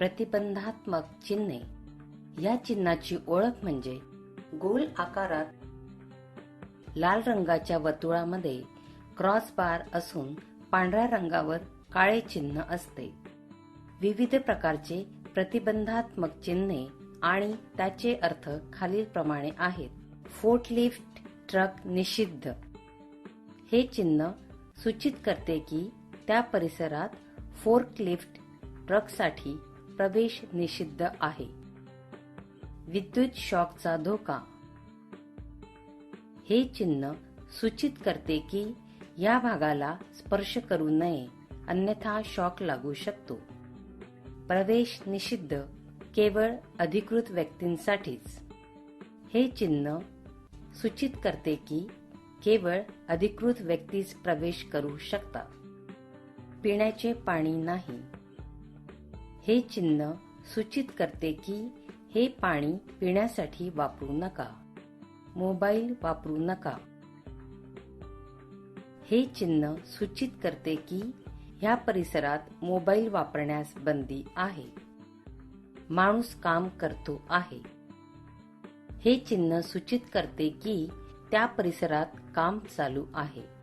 प्रतिबंधात्मक चिन्हे. या चिन्हाची ओळख म्हणजे गोल आकारात लाल रंगाच्या वर्तुळामध्ये क्रॉस बार असून पांढऱ्या रंगावर काळे चिन्ह असते. विविध प्रकारचे प्रतिबंधात्मक चिन्हे आणि त्याचे अर्थ खालीलप्रमाणे आहेत. फोर्कलिफ्ट ट्रक निषिद्ध. हे चिन्ह सूचित करते की त्या परिसरात फोर्कलिफ्ट ट्रकसाठी प्रवेश निषिद्ध आहे. विद्युत शॉकचा धोका. हे चिन्ह सूचित करते की या भागाला स्पर्श करू नये, अन्यथा शॉक लागू शकतो. प्रवेश निषिद्ध केवळ अधिकृत व्यक्तींसाठीच. हे चिन्ह सूचित करते की केवळ अधिकृत व्यक्तीच प्रवेश करू शकतात. पिण्याचे पाणी नाही. हे चिन्ह सूचित करते की हे पाणी पिण्यासाठी वापरू नका. मोबाईल वापरू नका. हे चिन्ह सूचित करते की ह्या परिसरात मोबाईल वापरण्यास बंदी आहे. माणूस काम करतो आहे. हे चिन्ह सूचित करते की त्या परिसरात काम चालू आहे.